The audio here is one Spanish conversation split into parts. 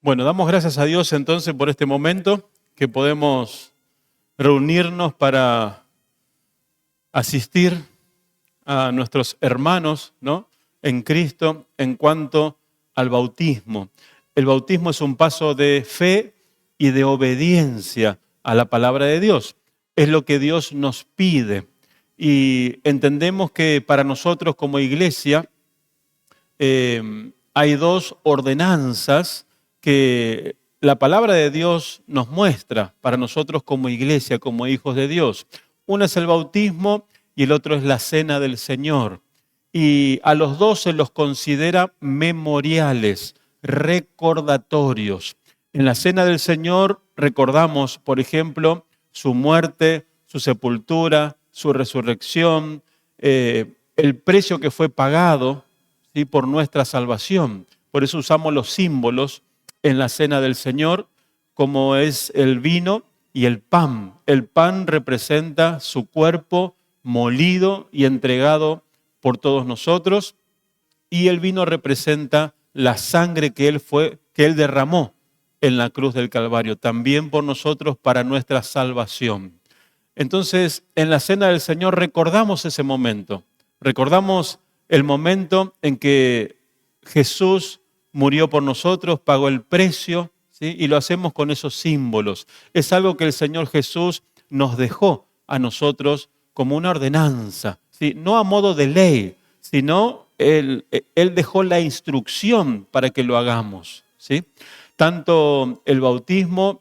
Bueno, damos gracias a Dios entonces por este momento que podemos reunirnos para asistir a nuestros hermanos, ¿no?, en Cristo en cuanto al bautismo. El bautismo es un paso de fe y de obediencia a la palabra de Dios. Es lo que Dios nos pide. Y entendemos que para nosotros como iglesia hay dos ordenanzas que la palabra de Dios nos muestra para nosotros como iglesia, como hijos de Dios. Uno es el bautismo y el otro es la cena del Señor. Y a los dos se los considera memoriales, recordatorios. En la cena del Señor recordamos, por ejemplo, su muerte, su sepultura, su resurrección, el precio que fue pagado, ¿sí?, por nuestra salvación. Por eso usamos los símbolos en la cena del Señor, como es el vino y el pan. El pan representa su cuerpo molido y entregado por todos nosotros, y el vino representa la sangre que Él derramó en la cruz del Calvario, también por nosotros para nuestra salvación. Entonces, en la cena del Señor recordamos ese momento, recordamos el momento en que Jesús murió por nosotros, pagó el precio, ¿sí?, y lo hacemos con esos símbolos. Es algo que el Señor Jesús nos dejó a nosotros como una ordenanza, ¿sí?, no a modo de ley, sino Él dejó la instrucción para que lo hagamos, ¿sí? Tanto el bautismo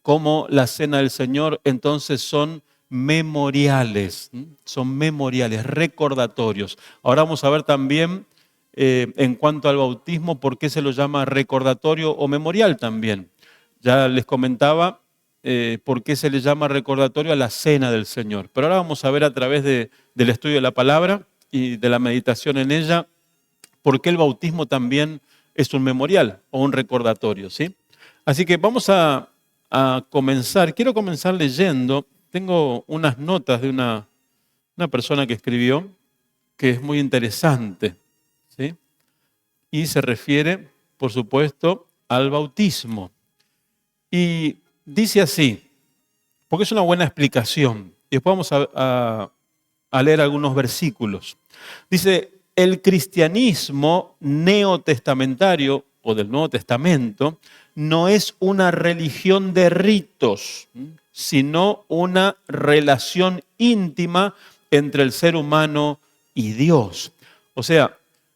como la cena del Señor entonces son memoriales, recordatorios. Ahora vamos a ver también en cuanto al bautismo por qué se lo llama recordatorio o memorial también. Ya les comentaba por qué se le llama recordatorio a la cena del Señor. Pero ahora vamos a ver a través del estudio de la palabra y de la meditación en ella por qué el bautismo también es un memorial o un recordatorio, ¿sí? Así que vamos a comenzar. Quiero comenzar leyendo. Tengo unas notas de una persona que escribió que es muy interesante, ¿sí? Y se refiere, por supuesto, al bautismo. Y dice así, porque es una buena explicación. Y después vamos a leer algunos versículos. Dice, el cristianismo neotestamentario o del Nuevo Testamento no es una religión de ritos, sino una relación íntima entre el ser humano y Dios. O sea,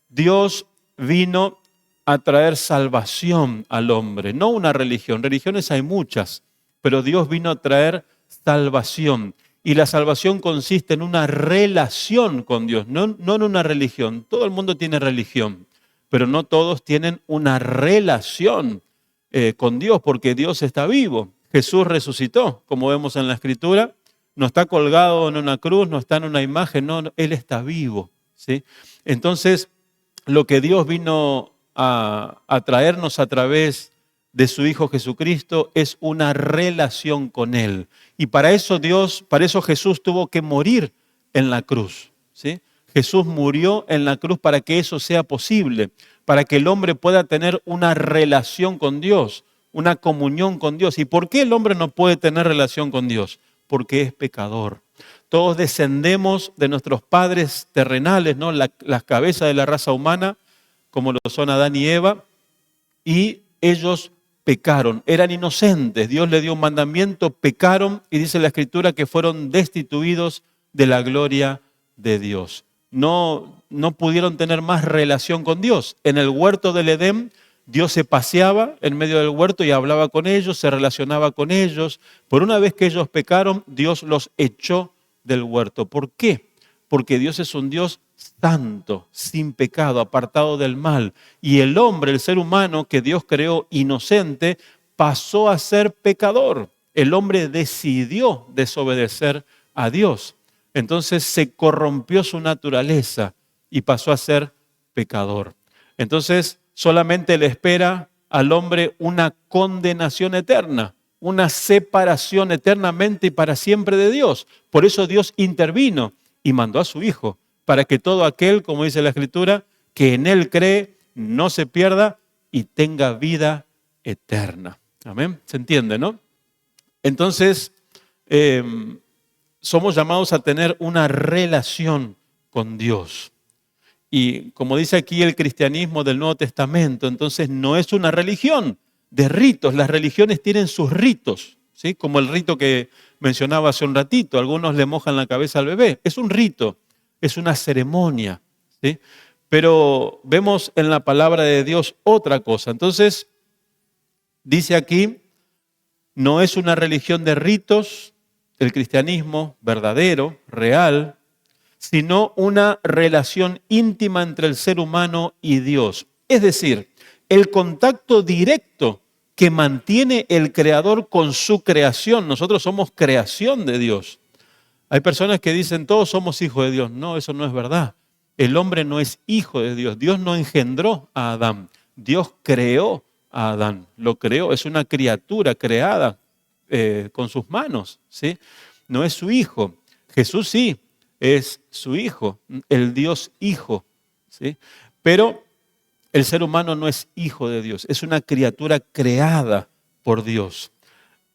Dios vino a traer salvación al hombre, no una religión. Religiones hay muchas, pero Dios vino a traer salvación. Y la salvación consiste en una relación con Dios, no en una religión. Todo el mundo tiene religión, pero no todos tienen una relación con Dios, porque Dios está vivo. Jesús resucitó, como vemos en la Escritura. No está colgado en una cruz, no está en una imagen, no, Él está vivo, ¿sí? Entonces, lo que Dios vino a traernos a través de su Hijo Jesucristo es una relación con Él. Y para eso Jesús tuvo que morir en la cruz, ¿sí? Jesús murió en la cruz para que eso sea posible, para que el hombre pueda tener una relación con Dios, una comunión con Dios. ¿Y por qué el hombre no puede tener relación con Dios? Porque es pecador. Todos descendemos de nuestros padres terrenales, ¿no?, las cabezas de la raza humana, como lo son Adán y Eva, y ellos pecaron, eran inocentes. Dios les dio un mandamiento, pecaron, y dice la Escritura que fueron destituidos de la gloria de Dios. No pudieron tener más relación con Dios. En el huerto del Edén, Dios se paseaba en medio del huerto y hablaba con ellos, se relacionaba con ellos. Por una vez que ellos pecaron, Dios los echó del huerto. ¿Por qué? Porque Dios es un Dios santo, sin pecado, apartado del mal. Y el hombre, el ser humano que Dios creó inocente, pasó a ser pecador. El hombre decidió desobedecer a Dios. Entonces se corrompió su naturaleza y pasó a ser pecador. Entonces solamente le espera al hombre una condenación eterna, una separación eternamente y para siempre de Dios. Por eso Dios intervino y mandó a su Hijo, para que todo aquel, como dice la Escritura, que en Él cree, no se pierda y tenga vida eterna. Amén. ¿Se entiende, no? Entonces, somos llamados a tener una relación con Dios. Y como dice aquí el cristianismo del Nuevo Testamento, entonces no es una religión de ritos. Las religiones tienen sus ritos, ¿sí? Como el rito que mencionaba hace un ratito. Algunos le mojan la cabeza al bebé. Es un rito, es una ceremonia, ¿sí? Pero vemos en la palabra de Dios otra cosa. Entonces, dice aquí, no es una religión de ritos, el cristianismo verdadero, real, sino una relación íntima entre el ser humano y Dios. Es decir, el contacto directo que mantiene el Creador con su creación. Nosotros somos creación de Dios. Hay personas que dicen, todos somos hijos de Dios. No, eso no es verdad. El hombre no es hijo de Dios. Dios no engendró a Adán. Dios creó a Adán. Lo creó. Es una criatura creada con sus manos, ¿sí? No es su hijo. Jesús sí es su hijo, el Dios hijo, ¿sí? Pero el ser humano no es hijo de Dios. Es una criatura creada por Dios.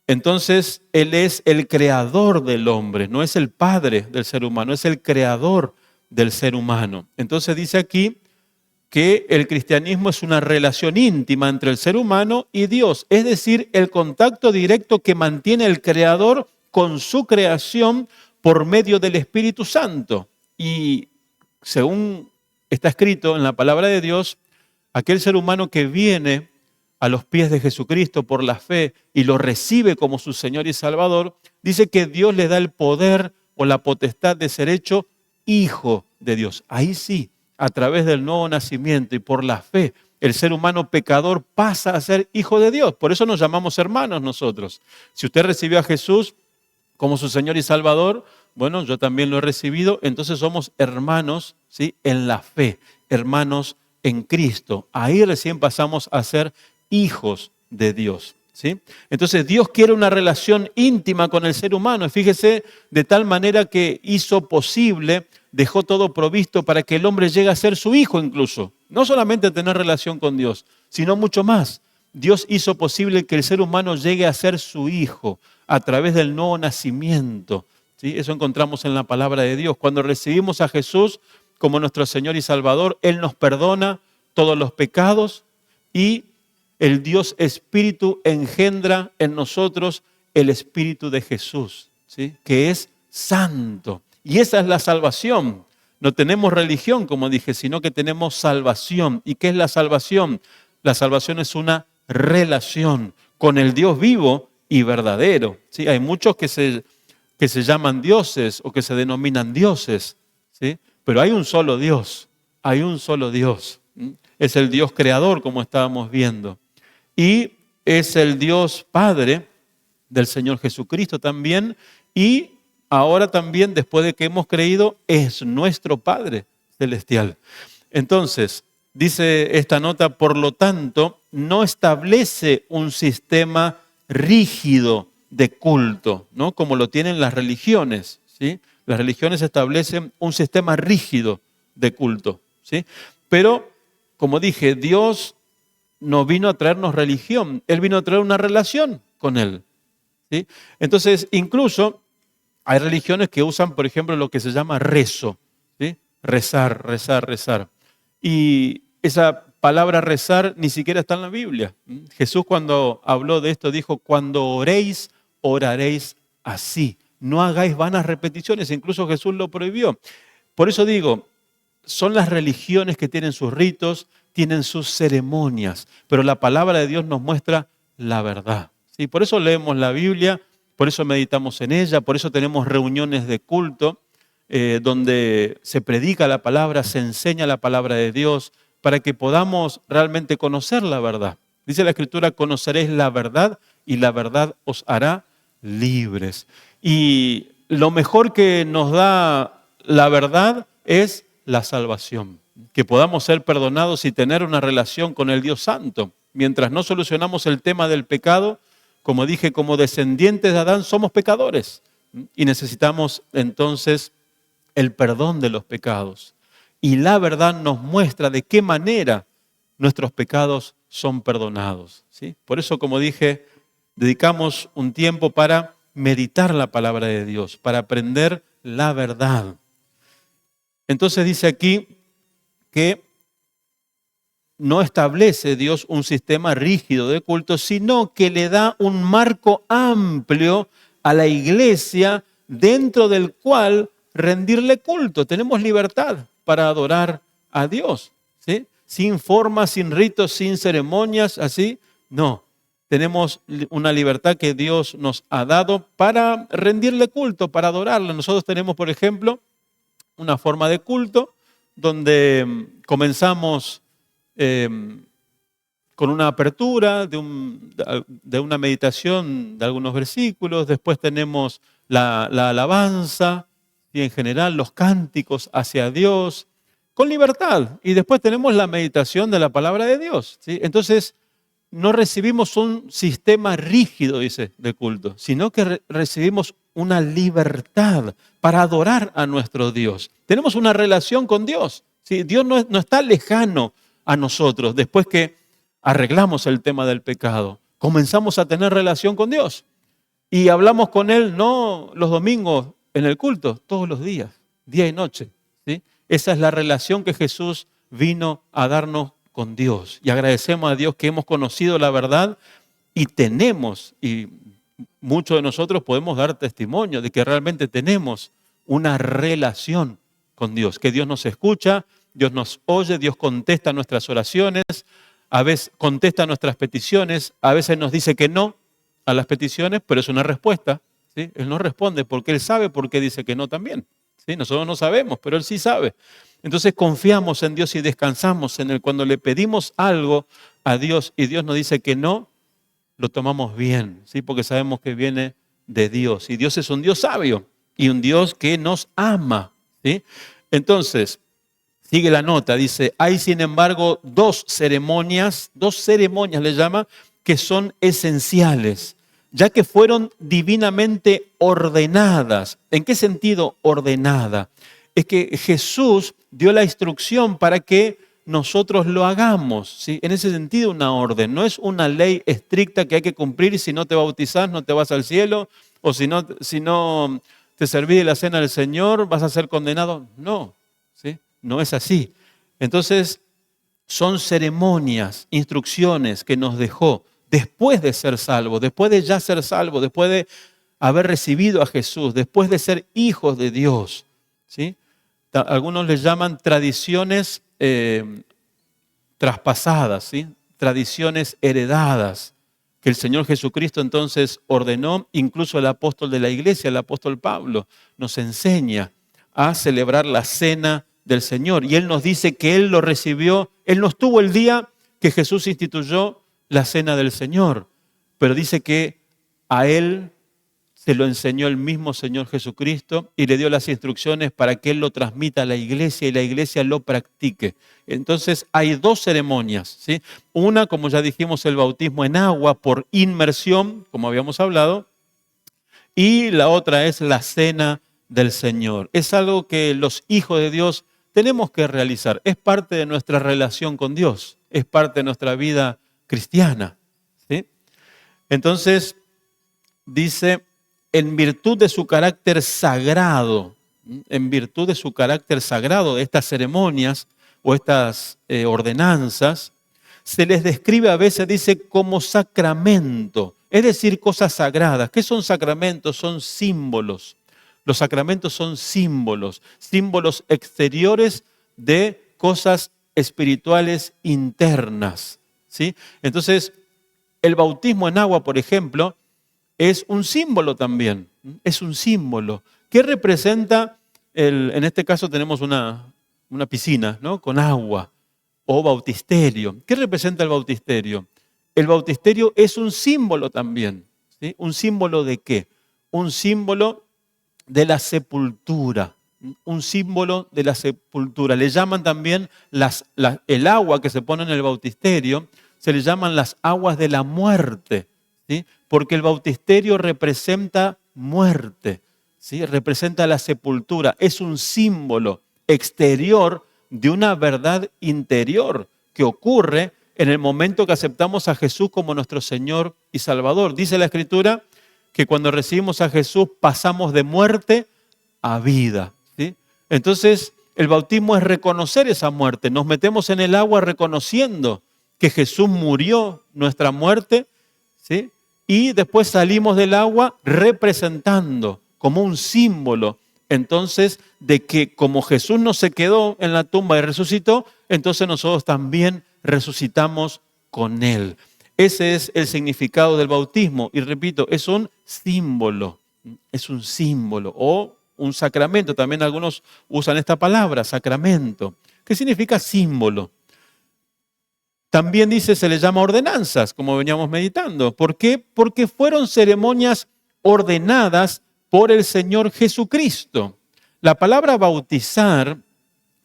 Entonces, Él es el creador del hombre, no es el padre del ser humano, es el creador del ser humano. Entonces dice aquí que el cristianismo es una relación íntima entre el ser humano y Dios, es decir, el contacto directo que mantiene el creador con su creación por medio del Espíritu Santo. Y según está escrito en la palabra de Dios, aquel ser humano que viene a los pies de Jesucristo por la fe y lo recibe como su Señor y Salvador, dice que Dios le da el poder o la potestad de ser hecho hijo de Dios. Ahí sí, a través del nuevo nacimiento y por la fe, el ser humano pecador pasa a ser hijo de Dios. Por eso nos llamamos hermanos nosotros. Si usted recibió a Jesús como su Señor y Salvador, bueno, yo también lo he recibido, entonces somos hermanos, ¿sí? En la fe, hermanos en Cristo. Ahí recién pasamos a ser hijos de Dios, ¿sí? Entonces Dios quiere una relación íntima con el ser humano. Fíjese, de tal manera que hizo posible, dejó todo provisto para que el hombre llegue a ser su hijo incluso. No solamente tener relación con Dios, sino mucho más. Dios hizo posible que el ser humano llegue a ser su hijo a través del nuevo nacimiento, ¿sí? Eso encontramos en la palabra de Dios. Cuando recibimos a Jesús como nuestro Señor y Salvador, Él nos perdona todos los pecados y el Dios Espíritu engendra en nosotros el Espíritu de Jesús, ¿sí? Que es santo. Y esa es la salvación. No tenemos religión, como dije, sino que tenemos salvación. ¿Y qué es la salvación? La salvación es una relación con el Dios vivo y verdadero, ¿sí? Hay muchos que se llaman dioses o que se denominan dioses, ¿sí? Pero hay un solo Dios, hay un solo Dios. Es el Dios creador, como estábamos viendo. Y es el Dios Padre del Señor Jesucristo también. Y ahora también, después de que hemos creído, es nuestro Padre celestial. Entonces, dice esta nota, por lo tanto, no establece un sistema rígido de culto, ¿no? Como lo tienen las religiones, ¿sí? Las religiones establecen un sistema rígido de culto, ¿sí? Pero, como dije, Dios no vino a traernos religión, Él vino a traer una relación con Él, ¿sí? Entonces, incluso hay religiones que usan, por ejemplo, lo que se llama rezo, ¿sí? Rezar, rezar, rezar. Y esa palabra rezar ni siquiera está en la Biblia. Jesús cuando habló de esto dijo, cuando oréis, oraréis así. No hagáis vanas repeticiones, incluso Jesús lo prohibió. Por eso digo, son las religiones que tienen sus ritos, tienen sus ceremonias, pero la palabra de Dios nos muestra la verdad, ¿sí? Por eso leemos la Biblia, por eso meditamos en ella, por eso tenemos reuniones de culto, donde se predica la palabra, se enseña la palabra de Dios, para que podamos realmente conocer la verdad. Dice la Escritura, conoceréis la verdad y la verdad os hará libres. Y lo mejor que nos da la verdad es la salvación, que podamos ser perdonados y tener una relación con el Dios Santo. Mientras no solucionamos el tema del pecado, como dije, como descendientes de Adán somos pecadores y necesitamos entonces el perdón de los pecados. Y la verdad nos muestra de qué manera nuestros pecados son perdonados, ¿sí? Por eso, como dije, dedicamos un tiempo para meditar la palabra de Dios, para aprender la verdad. Entonces dice aquí que no establece Dios un sistema rígido de culto, sino que le da un marco amplio a la iglesia dentro del cual rendirle culto. Tenemos libertad para adorar a Dios, ¿sí? Sin formas, sin ritos, sin ceremonias, así. No, tenemos una libertad que Dios nos ha dado para rendirle culto, para adorarle. Nosotros tenemos, por ejemplo, una forma de culto donde comenzamos con una apertura de una meditación de algunos versículos, después tenemos la alabanza y en general los cánticos hacia Dios, con libertad, y después tenemos la meditación de la palabra de Dios, ¿sí? Entonces, no recibimos un sistema rígido, dice, de culto, sino que recibimos una libertad para adorar a nuestro Dios. Tenemos una relación con Dios, ¿sí? Dios no está lejano a nosotros después que arreglamos el tema del pecado. Comenzamos a tener relación con Dios y hablamos con Él no los domingos en el culto, todos los días, día y noche, ¿sí? Esa es la relación que Jesús vino a darnos con Dios. Y agradecemos a Dios que hemos conocido la verdad y muchos de nosotros podemos dar testimonio de que realmente tenemos una relación con Dios, que Dios nos escucha, Dios nos oye, Dios contesta nuestras oraciones, a veces contesta nuestras peticiones, a veces nos dice que no a las peticiones, pero es una respuesta, ¿sí? Él no responde porque Él sabe por qué dice que no también, ¿sí? Nosotros no sabemos, pero Él sí sabe. Entonces confiamos en Dios y descansamos en Él. Cuando le pedimos algo a Dios y Dios nos dice que no, lo tomamos bien, ¿sí? Porque sabemos que viene de Dios. Y Dios es un Dios sabio y un Dios que nos ama, ¿sí? Entonces, sigue la nota, dice, hay sin embargo dos ceremonias le llama, que son esenciales, ya que fueron divinamente ordenadas. ¿En qué sentido ordenada? Es que Jesús dio la instrucción para que nosotros lo hagamos, ¿sí? En ese sentido una orden, no es una ley estricta que hay que cumplir y si no te bautizás no te vas al cielo, o si no te servís de la cena del Señor vas a ser condenado. No, ¿sí? No es así. Entonces son ceremonias, instrucciones que nos dejó después de ser salvos, después de ya ser salvos, después de haber recibido a Jesús, después de ser hijos de Dios, ¿sí? Algunos les llaman tradiciones traspasadas, ¿sí? Tradiciones heredadas, que el Señor Jesucristo entonces ordenó. Incluso el apóstol de la iglesia, el apóstol Pablo, nos enseña a celebrar la cena del Señor. Y Él nos dice que Él lo recibió, Él no estuvo el día que Jesús instituyó la cena del Señor, pero dice que a Él se lo enseñó el mismo Señor Jesucristo y le dio las instrucciones para que Él lo transmita a la iglesia y la iglesia lo practique. Entonces hay dos ceremonias, ¿sí? Una, como ya dijimos, el bautismo en agua por inmersión, como habíamos hablado, y la otra es la cena del Señor. Es algo que los hijos de Dios tenemos que realizar. Es parte de nuestra relación con Dios, es parte de nuestra vida cristiana, ¿sí? Entonces, dice, en virtud de su carácter sagrado, de estas ceremonias o estas ordenanzas, se les describe a veces, dice, como sacramento, es decir, cosas sagradas. ¿Qué son sacramentos? Son símbolos. Los sacramentos son símbolos exteriores de cosas espirituales internas, ¿sí? Entonces, el bautismo en agua, por ejemplo, es un símbolo también, es un símbolo. ¿Qué representa? En este caso tenemos una piscina, ¿no? Con agua, o bautisterio. ¿Qué representa el bautisterio? El bautisterio es un símbolo también, ¿sí? ¿Un símbolo de qué? Un símbolo de la sepultura, un símbolo de la sepultura. Le llaman también el agua que se pone en el bautisterio, se le llaman las aguas de la muerte, ¿sí? Porque el bautisterio representa muerte, ¿sí? Representa la sepultura. Es un símbolo exterior de una verdad interior que ocurre en el momento que aceptamos a Jesús como nuestro Señor y Salvador. Dice la Escritura que cuando recibimos a Jesús pasamos de muerte a vida, ¿sí? Entonces, el bautismo es reconocer esa muerte. Nos metemos en el agua reconociendo que Jesús murió nuestra muerte, ¿sí? Y después salimos del agua representando como un símbolo, entonces, de que como Jesús no se quedó en la tumba y resucitó, entonces nosotros también resucitamos con Él. Ese es el significado del bautismo. Y repito, es un símbolo o un sacramento. También algunos usan esta palabra, sacramento. ¿Qué significa símbolo? También dice, se le llama ordenanzas, como veníamos meditando. ¿Por qué? Porque fueron ceremonias ordenadas por el Señor Jesucristo. La palabra bautizar,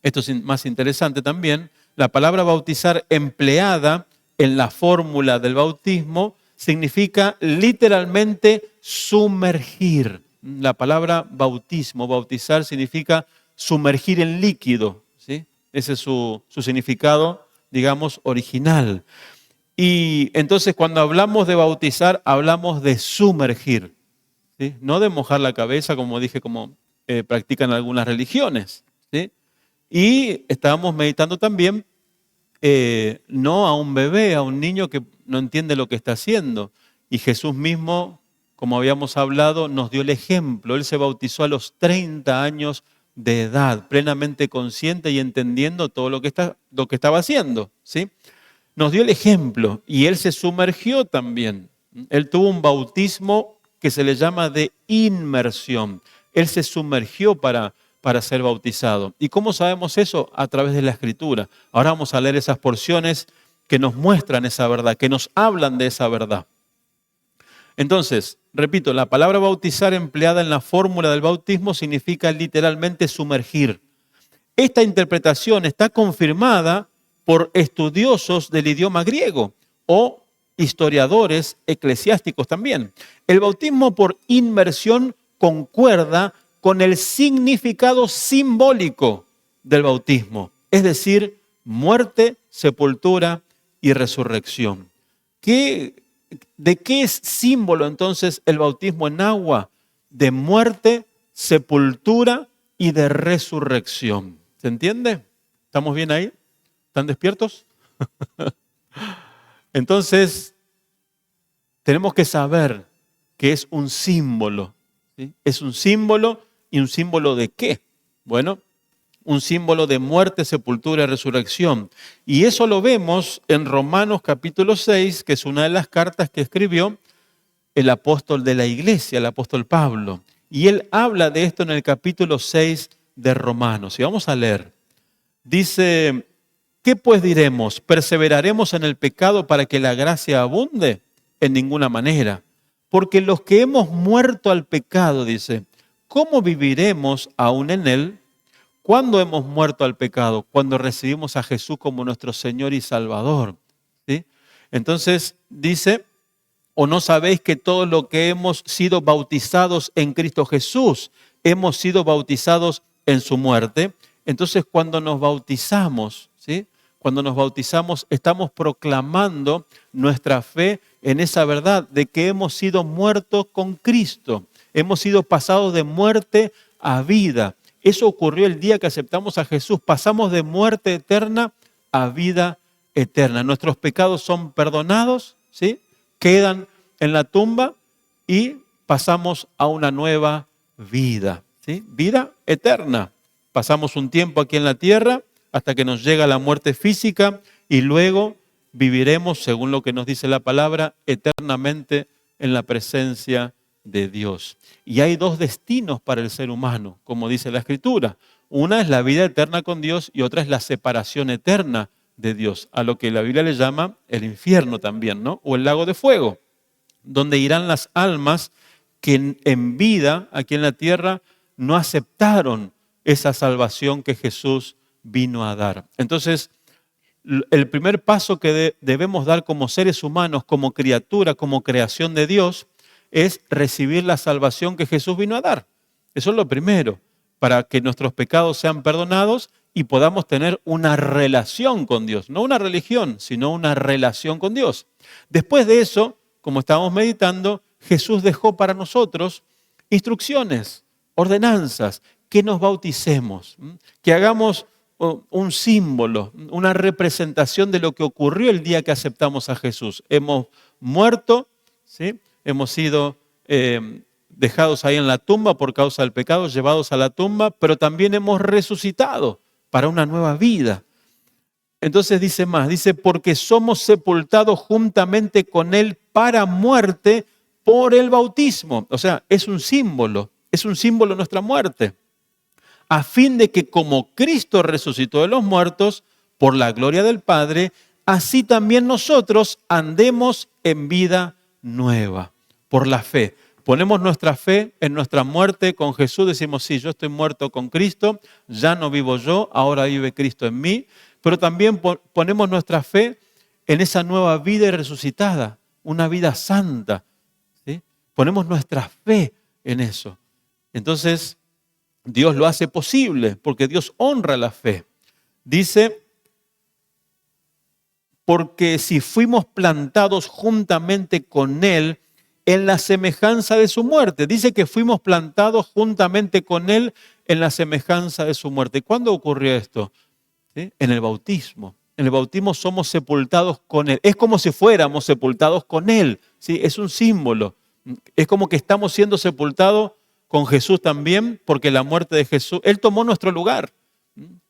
esto es más interesante también, la palabra bautizar empleada en la fórmula del bautismo significa literalmente sumergir. La palabra bautismo, bautizar, significa sumergir en líquido, ¿sí? Ese es su significado, digamos, original. Y entonces cuando hablamos de bautizar, hablamos de sumergir, ¿sí? No de mojar la cabeza, como dije, como practican algunas religiones, ¿sí? Y estábamos meditando también, no a un bebé, a un niño que no entiende lo que está haciendo. Y Jesús mismo, como habíamos hablado, nos dio el ejemplo. Él se bautizó a los 30 años de edad, plenamente consciente y entendiendo todo lo que estaba haciendo, ¿sí? Nos dio el ejemplo y Él se sumergió también. Él tuvo un bautismo que se le llama de inmersión. Él se sumergió para ser bautizado. ¿Y cómo sabemos eso? A través de la Escritura. Ahora vamos a leer esas porciones que nos muestran esa verdad, que nos hablan de esa verdad. Entonces, repito, la palabra bautizar empleada en la fórmula del bautismo significa literalmente sumergir. Esta interpretación está confirmada por estudiosos del idioma griego o historiadores eclesiásticos también. El bautismo por inmersión concuerda con el significado simbólico del bautismo, es decir, muerte, sepultura y resurrección. ¿De qué es símbolo entonces el bautismo en agua? De muerte, sepultura y de resurrección. ¿Se entiende? ¿Estamos bien ahí? ¿Están despiertos? Entonces, tenemos que saber que es un símbolo, ¿sí? Es un símbolo, ¿y un símbolo de qué? Bueno, un símbolo de muerte, sepultura y resurrección. Y eso lo vemos en Romanos capítulo 6, que es una de las cartas que escribió el apóstol de la iglesia, el apóstol Pablo. Y él habla de esto en el capítulo 6 de Romanos. Y vamos a leer. Dice, ¿qué pues diremos? ¿Perseveraremos en el pecado para que la gracia abunde? En ninguna manera. Porque los que hemos muerto al pecado, dice, ¿cómo viviremos aún en él? ¿Cuándo hemos muerto al pecado? Cuando recibimos a Jesús como nuestro Señor y Salvador, ¿sí? Entonces dice, ¿o no sabéis que todos los que hemos sido bautizados en Cristo Jesús, hemos sido bautizados en su muerte? Entonces cuando nos bautizamos, ¿sí? Cuando nos bautizamos estamos proclamando nuestra fe en esa verdad de que hemos sido muertos con Cristo. Hemos sido pasados de muerte a vida. Eso ocurrió el día que aceptamos a Jesús. Pasamos de muerte eterna a vida eterna. Nuestros pecados son perdonados, ¿sí? Quedan en la tumba y pasamos a una nueva vida, ¿sí? Vida eterna. Pasamos un tiempo aquí en la tierra hasta que nos llega la muerte física y luego viviremos, según lo que nos dice la palabra, eternamente en la presencia de Dios. Y hay dos destinos para el ser humano, como dice la Escritura. Una es la vida eterna con Dios y otra es la separación eterna de Dios, a lo que la Biblia le llama el infierno también, ¿no? O el lago de fuego, donde irán las almas que en vida, aquí en la tierra, no aceptaron esa salvación que Jesús vino a dar. Entonces, el primer paso que debemos dar como seres humanos, como criatura, como creación de Dios, es recibir la salvación que Jesús vino a dar. Eso es lo primero, para que nuestros pecados sean perdonados y podamos tener una relación con Dios. No una religión, sino una relación con Dios. Después de eso, como estábamos meditando, Jesús dejó para nosotros instrucciones, ordenanzas, que nos bauticemos, que hagamos un símbolo, una representación de lo que ocurrió el día que aceptamos a Jesús. Hemos muerto, ¿sí? Hemos sido dejados ahí en la tumba por causa del pecado, llevados a la tumba, pero también hemos resucitado para una nueva vida. Entonces dice más, dice, porque somos sepultados juntamente con Él para muerte por el bautismo. O sea, es un símbolo nuestra muerte, a fin de que como Cristo resucitó de los muertos, por la gloria del Padre, así también nosotros andemos en vida nueva, por la fe. Ponemos nuestra fe en nuestra muerte con Jesús, decimos, sí, yo estoy muerto con Cristo, ya no vivo yo, ahora vive Cristo en mí, pero también ponemos nuestra fe en esa nueva vida resucitada, una vida santa, ¿sí? Ponemos nuestra fe en eso. Entonces, Dios lo hace posible, porque Dios honra la fe. Dice, porque si fuimos plantados juntamente con Él en la semejanza de su muerte. Dice que fuimos plantados juntamente con Él en la semejanza de su muerte. ¿Cuándo ocurrió esto? ¿Sí? En el bautismo. En el bautismo somos sepultados con Él. Es como si fuéramos sepultados con Él. ¿Sí? Es un símbolo. Es como que estamos siendo sepultados con Jesús también, porque la muerte de Jesús, Él tomó nuestro lugar.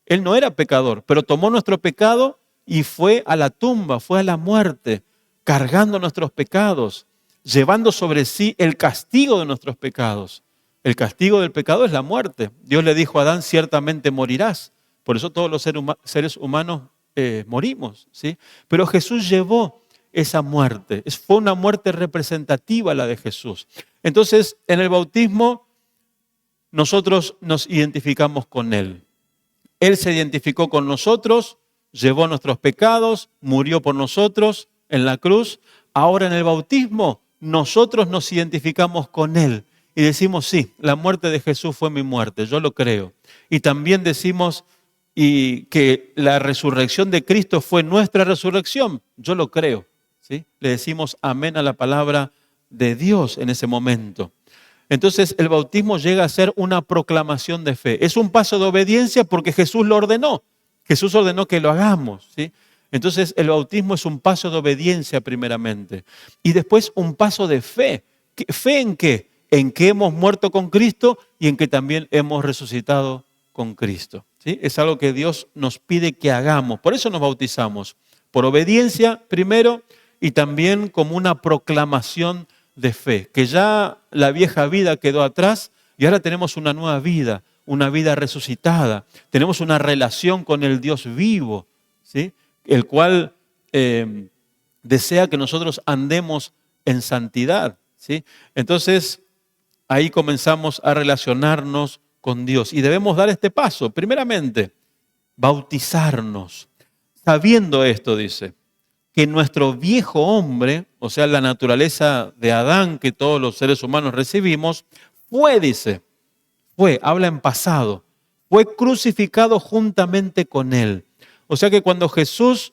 Él no era pecador, pero tomó nuestro pecado y fue a la tumba, fue a la muerte, cargando nuestros pecados, llevando sobre sí el castigo de nuestros pecados. El castigo del pecado es la muerte. Dios le dijo a Adán, ciertamente morirás. Por eso todos los seres humanos morimos, ¿sí? Pero Jesús llevó esa muerte. Fue una muerte representativa la de Jesús. Entonces, en el bautismo, nosotros nos identificamos con Él. Él se identificó con nosotros, llevó nuestros pecados, murió por nosotros en la cruz. Ahora en el bautismo, nosotros nos identificamos con Él y decimos, sí, la muerte de Jesús fue mi muerte, yo lo creo. Y también decimos que la resurrección de Cristo fue nuestra resurrección, yo lo creo. ¿Sí? Le decimos amén a la palabra de Dios en ese momento. Entonces el bautismo llega a ser una proclamación de fe. Es un paso de obediencia porque Jesús lo ordenó. Jesús ordenó que lo hagamos, ¿sí? Entonces el bautismo es un paso de obediencia primeramente. Y después un paso de fe. ¿Fe en qué? En que hemos muerto con Cristo y en que también hemos resucitado con Cristo, ¿sí? Es algo que Dios nos pide que hagamos. Por eso nos bautizamos. Por obediencia primero y también como una proclamación de fe. Que ya la vieja vida quedó atrás y ahora tenemos una nueva vida, una vida resucitada. Tenemos una relación con el Dios vivo, ¿sí? El cual desea que nosotros andemos en santidad, ¿sí? Entonces, ahí comenzamos a relacionarnos con Dios. Y debemos dar este paso. Primeramente, bautizarnos. Sabiendo esto, dice, que nuestro viejo hombre, o sea, la naturaleza de Adán que todos los seres humanos recibimos, habla en pasado, fue crucificado juntamente con Él. O sea que cuando Jesús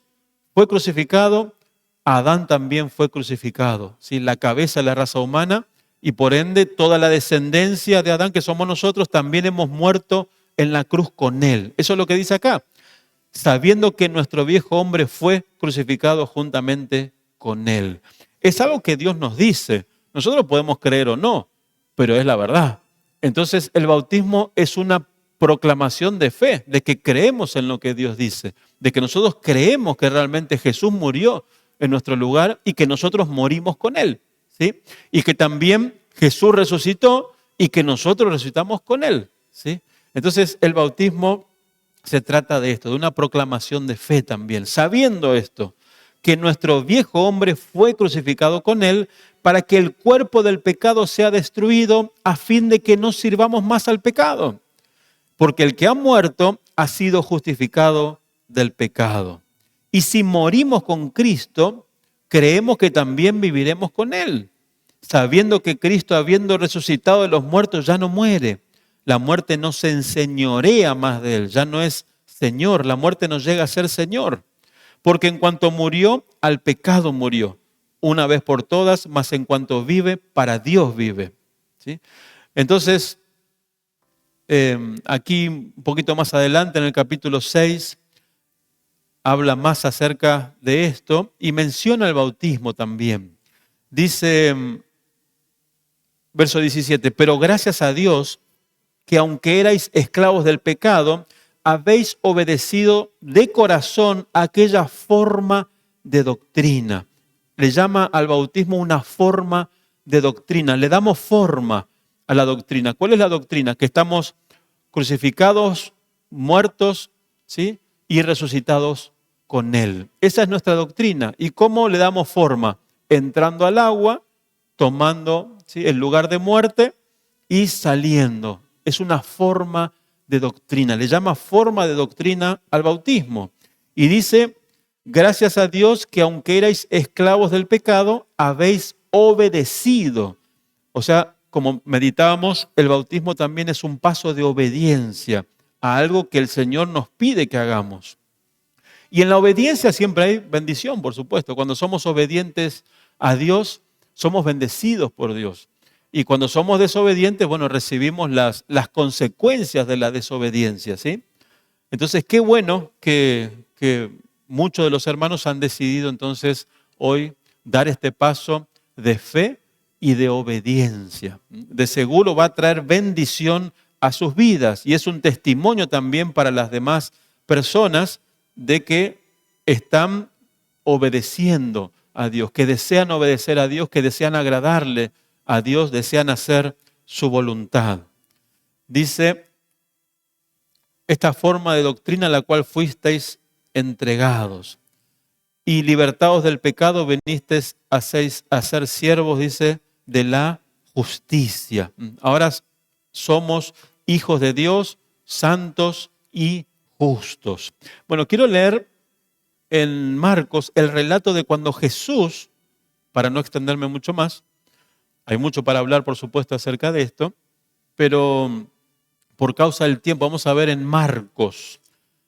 fue crucificado, Adán también fue crucificado, ¿sí? La cabeza de la raza humana y por ende toda la descendencia de Adán que somos nosotros también hemos muerto en la cruz con Él. Eso es lo que dice acá. Sabiendo que nuestro viejo hombre fue crucificado juntamente con Él. Es algo que Dios nos dice. Nosotros podemos creer o no, pero es la verdad. Entonces el bautismo es una proclamación de fe, de que creemos en lo que Dios dice, de que nosotros creemos que realmente Jesús murió en nuestro lugar y que nosotros morimos con Él, ¿sí? Y que también Jesús resucitó y que nosotros resucitamos con Él, ¿sí? Entonces el bautismo se trata de esto, de una proclamación de fe también, sabiendo esto, que nuestro viejo hombre fue crucificado con Él para que el cuerpo del pecado sea destruido a fin de que no sirvamos más al pecado. Porque el que ha muerto ha sido justificado del pecado. Y si morimos con Cristo, creemos que también viviremos con Él, sabiendo que Cristo, habiendo resucitado de los muertos, ya no muere. La muerte no se enseñorea más de Él, ya no es Señor. La muerte no llega a ser Señor. Porque en cuanto murió, al pecado murió. Una vez por todas, mas en cuanto vive, para Dios vive. ¿Sí? Entonces, aquí un poquito más adelante, en el capítulo 6, habla más acerca de esto y menciona el bautismo también. Dice, verso 17, pero gracias a Dios que aunque erais esclavos del pecado, habéis obedecido de corazón aquella forma de doctrina. Le llama al bautismo una forma de doctrina. Le damos forma a la doctrina. ¿Cuál es la doctrina? Que estamos crucificados, muertos, ¿sí? Y resucitados con Él. Esa es nuestra doctrina. ¿Y cómo le damos forma? Entrando al agua, tomando, ¿sí?, el lugar de muerte y saliendo. Es una forma de doctrina. Le llama forma de doctrina al bautismo. Y dice, gracias a Dios que aunque erais esclavos del pecado, habéis obedecido. O sea, como meditábamos, el bautismo también es un paso de obediencia a algo que el Señor nos pide que hagamos. Y en la obediencia siempre hay bendición, por supuesto. Cuando somos obedientes a Dios, somos bendecidos por Dios. Y cuando somos desobedientes, bueno, recibimos las consecuencias de la desobediencia, ¿sí? Entonces, qué bueno que muchos de los hermanos han decidido entonces hoy dar este paso de fe y de obediencia. De seguro va a traer bendición a sus vidas y es un testimonio también para las demás personas de que están obedeciendo a Dios, que desean obedecer a Dios, que desean agradarle a Dios, desean hacer su voluntad. Dice, esta forma de doctrina a la cual fuisteis entregados y libertados del pecado, venisteis a ser siervos, dice, de la justicia. Ahora somos hijos de Dios, santos y justos. Bueno, quiero leer en Marcos el relato de cuando Jesús, para no extenderme mucho más, hay mucho para hablar, por supuesto, acerca de esto, pero por causa del tiempo vamos a ver en Marcos.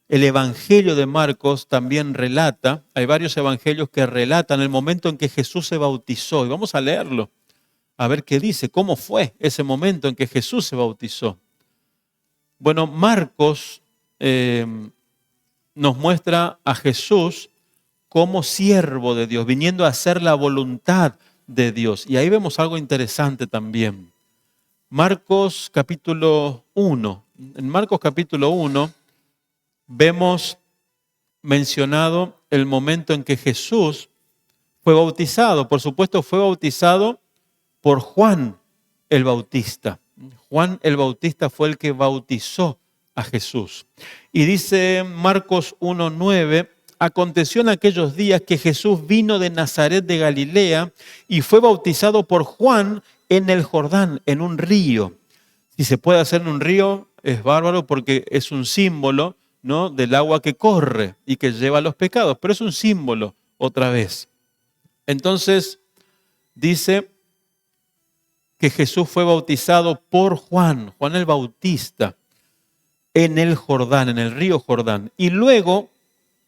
El Evangelio de Marcos también relata, hay varios evangelios que relatan el momento en que Jesús se bautizó. Y vamos a leerlo, a ver qué dice, cómo fue ese momento en que Jesús se bautizó. Bueno, Marcos nos muestra a Jesús como siervo de Dios, viniendo a hacer la voluntad de Dios. Y ahí vemos algo interesante también. Marcos capítulo 1. En Marcos capítulo 1 vemos mencionado el momento en que Jesús fue bautizado. Por supuesto, fue bautizado por Juan el Bautista. Juan el Bautista fue el que bautizó a Jesús. Y dice Marcos 1:9, aconteció en aquellos días que Jesús vino de Nazaret de Galilea y fue bautizado por Juan en el Jordán, en un río. Si se puede hacer en un río, es bárbaro porque es un símbolo, ¿no?, del agua que corre y que lleva los pecados, pero es un símbolo otra vez. Entonces, dice que Jesús fue bautizado por Juan el Bautista, en el Jordán, en el río Jordán. Y luego,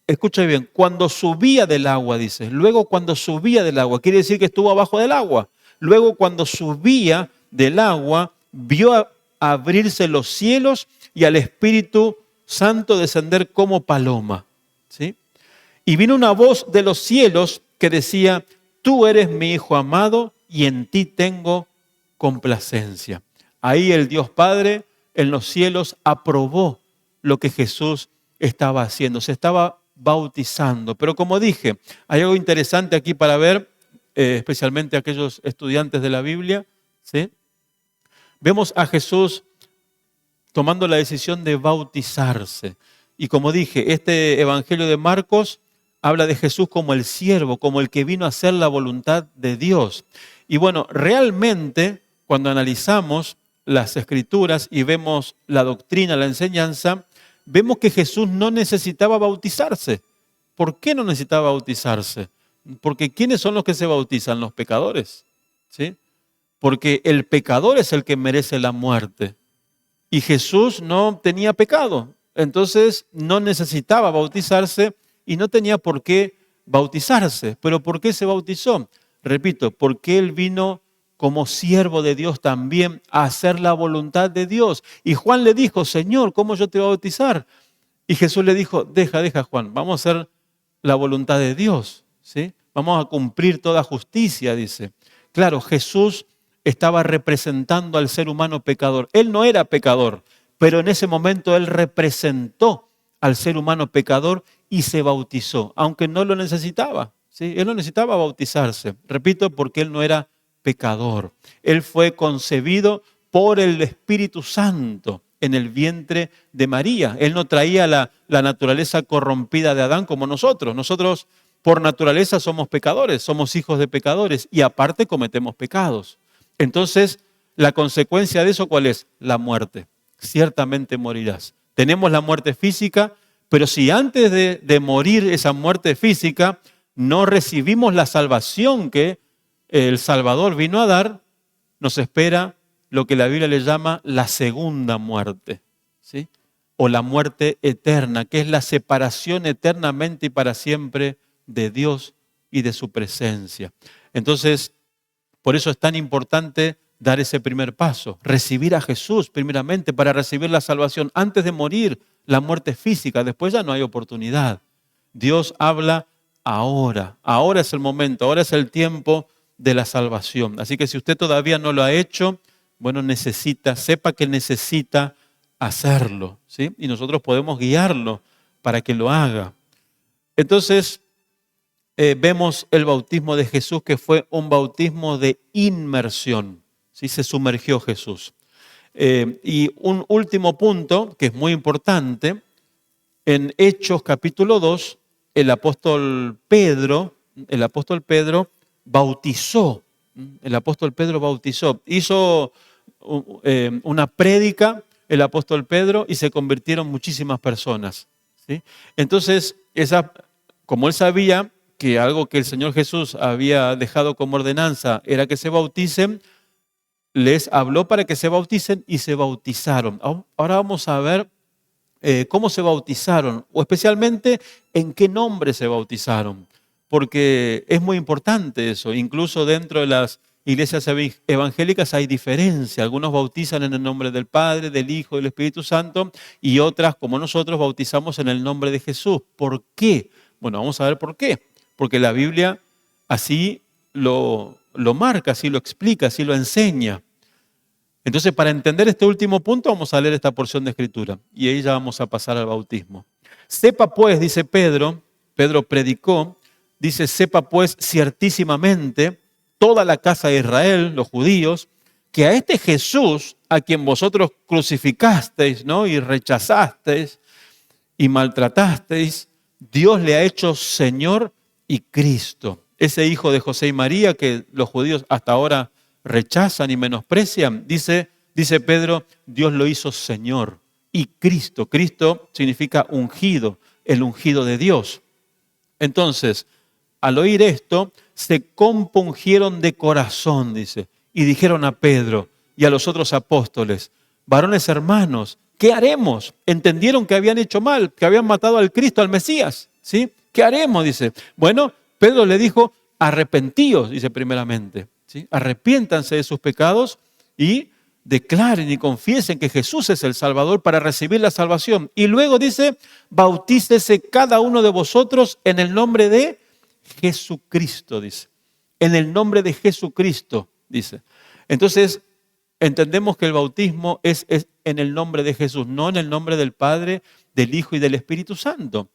escucha bien, cuando subía del agua, dice, luego cuando subía del agua, quiere decir que estuvo abajo del agua. Luego cuando subía del agua, vio abrirse los cielos y al Espíritu Santo descender como paloma, ¿sí? Y vino una voz de los cielos que decía, tú eres mi Hijo amado y en ti tengo complacencia. Ahí el Dios Padre en los cielos aprobó lo que Jesús estaba haciendo, se estaba bautizando. Pero como dije, hay algo interesante aquí para ver, especialmente aquellos estudiantes de la Biblia, ¿sí? Vemos a Jesús tomando la decisión de bautizarse. Y como dije, este Evangelio de Marcos habla de Jesús como el siervo, como el que vino a hacer la voluntad de Dios. Y bueno, realmente cuando analizamos las Escrituras y vemos la doctrina, la enseñanza, vemos que Jesús no necesitaba bautizarse. ¿Por qué no necesitaba bautizarse? Porque ¿quiénes son los que se bautizan? Los pecadores, ¿sí? Porque el pecador es el que merece la muerte. Y Jesús no tenía pecado. entonces no necesitaba bautizarse y no tenía por qué bautizarse. ¿Pero por qué se bautizó? Repito, porque él vino como siervo de Dios también a hacer la voluntad de Dios. Y Juan le dijo, Señor, ¿cómo yo te voy a bautizar? Y Jesús le dijo, deja Juan, vamos a hacer la voluntad de Dios, ¿sí? Vamos a cumplir toda justicia, dice. Claro, Jesús estaba representando al ser humano pecador. Él no era pecador, pero en ese momento él representó al ser humano pecador y se bautizó, aunque no lo necesitaba, ¿sí? Él no necesitaba bautizarse, repito, porque él no era pecador. Él fue concebido por el Espíritu Santo en el vientre de María. Él no traía la naturaleza corrompida de Adán como nosotros. Nosotros por naturaleza somos pecadores, somos hijos de pecadores y aparte cometemos pecados. Entonces, la consecuencia de eso, ¿cuál es? La muerte. Ciertamente morirás. Tenemos la muerte física, pero si antes de morir esa muerte física no recibimos la salvación que el Salvador vino a dar, nos espera lo que la Biblia le llama la segunda muerte, ¿sí? O la muerte eterna, que es la separación eternamente y para siempre de Dios y de su presencia. Entonces, por eso es tan importante dar ese primer paso, recibir a Jesús primeramente para recibir la salvación antes de morir, la muerte física, después ya no hay oportunidad. Dios habla ahora es el momento, ahora es el tiempo de la salvación. Así que si usted todavía no lo ha hecho, bueno, sepa que necesita hacerlo, ¿sí? Y nosotros podemos guiarlo para que lo haga. Entonces, vemos el bautismo de Jesús que fue un bautismo de inmersión, ¿sí? Se sumergió Jesús. Y un último punto que es muy importante, en Hechos capítulo 2, el apóstol Pedro bautizó. El apóstol Pedro bautizó. Hizo una prédica el apóstol Pedro y se convirtieron muchísimas personas, ¿sí? Entonces, como él sabía que algo que el Señor Jesús había dejado como ordenanza era que se bauticen, les habló para que se bauticen y se bautizaron. Ahora vamos a ver cómo se bautizaron, o especialmente en qué nombre se bautizaron, porque es muy importante eso. Incluso dentro de las iglesias evangélicas hay diferencia. Algunos bautizan en el nombre del Padre, del Hijo y del Espíritu Santo, y otras, como nosotros, bautizamos en el nombre de Jesús. ¿Por qué? Bueno, vamos a ver por qué. Porque la Biblia así lo marca, así lo explica, así lo enseña. Entonces, para entender este último punto, vamos a leer esta porción de Escritura y ahí ya vamos a pasar al bautismo. Sepa pues, dice Pedro predicó, dice, sepa pues ciertísimamente toda la casa de Israel, los judíos, que a este Jesús, a quien vosotros crucificasteis, ¿no? Y rechazasteis y maltratasteis, Dios le ha hecho Señor y Cristo. Ese hijo de José y María que los judíos hasta ahora rechazan y menosprecian, dice Pedro, Dios lo hizo Señor y Cristo. Cristo significa ungido, el ungido de Dios. Entonces, al oír esto, se compungieron de corazón, dice, y dijeron a Pedro y a los otros apóstoles, varones hermanos, ¿qué haremos? Entendieron que habían hecho mal, que habían matado al Cristo, al Mesías, ¿sí? ¿Qué haremos? Dice. Bueno, Pedro le dijo, arrepentíos, dice primeramente, ¿sí? Arrepiéntanse de sus pecados y declaren y confiesen que Jesús es el Salvador para recibir la salvación. Y luego dice, bautícese cada uno de vosotros en el nombre de Jesucristo, dice. En el nombre de Jesucristo, dice. Entonces, entendemos que el bautismo es en el nombre de Jesús, no en el nombre del Padre, del Hijo y del Espíritu Santo.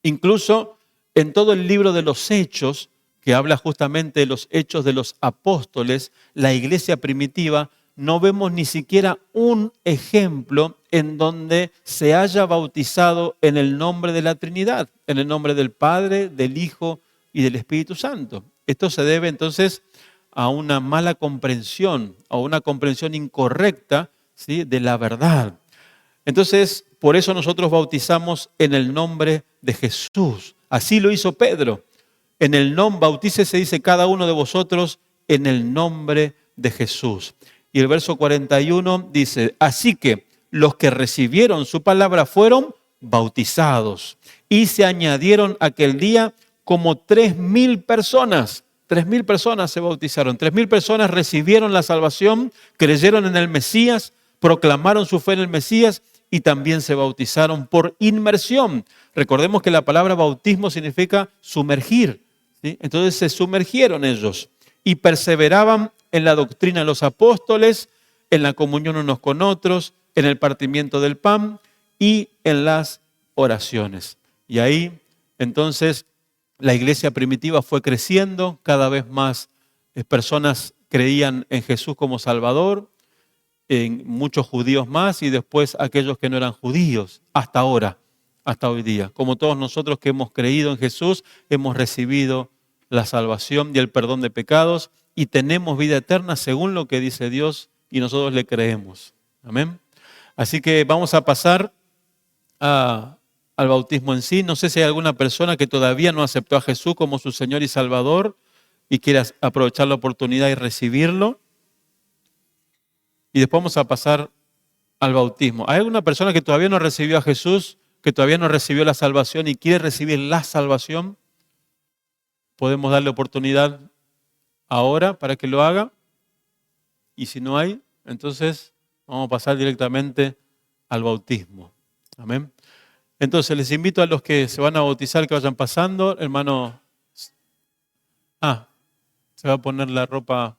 Incluso en todo el libro de los Hechos, que habla justamente de los hechos de los apóstoles, la iglesia primitiva, no vemos ni siquiera un ejemplo en donde se haya bautizado en el nombre de la Trinidad, en el nombre del Padre, del Hijo y del Espíritu Santo. Esto se debe entonces a una mala comprensión, a una comprensión incorrecta, ¿sí?, de la verdad. Entonces, por eso nosotros bautizamos en el nombre de Jesús. Así lo hizo Pedro. En el nombre, bautícese, dice, cada uno de vosotros en el nombre de Jesús. Y el verso 41 dice, así que los que recibieron su palabra fueron bautizados. Y se añadieron aquel día como 3,000 personas. 3,000 personas se bautizaron. 3,000 personas recibieron la salvación, creyeron en el Mesías, proclamaron su fe en el Mesías y también se bautizaron por inmersión. Recordemos que la palabra bautismo significa sumergir, ¿sí? Entonces se sumergieron ellos y perseveraban en la doctrina de los apóstoles, en la comunión unos con otros, en el partimiento del pan y en las oraciones. Y ahí, entonces, la iglesia primitiva fue creciendo, cada vez más personas creían en Jesús como Salvador, en muchos judíos más y después aquellos que no eran judíos, hasta ahora, hasta hoy día. Como todos nosotros que hemos creído en Jesús, hemos recibido la salvación y el perdón de pecados y tenemos vida eterna según lo que dice Dios y nosotros le creemos. Amén. Así que vamos a pasar al bautismo en sí. No sé si hay alguna persona que todavía no aceptó a Jesús como su Señor y Salvador y quiera aprovechar la oportunidad y recibirlo. Y después vamos a pasar al bautismo. ¿Hay alguna persona que todavía no recibió a Jesús, que todavía no recibió la salvación y quiere recibir la salvación? Podemos darle oportunidad ahora para que lo haga. Y si no hay, entonces vamos a pasar directamente al bautismo. Amén. Entonces les invito a los que se van a bautizar que vayan pasando. Hermano, se va a poner la ropa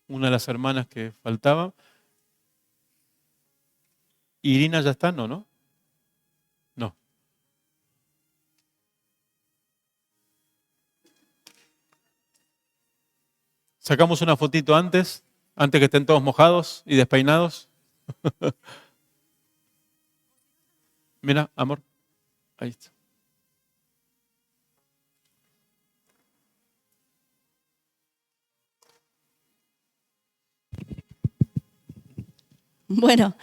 una de las hermanas que faltaba. Irina ya está, ¿no? No. Sacamos una fotito antes que estén todos mojados y despeinados. Mira, amor, ahí está. Bueno,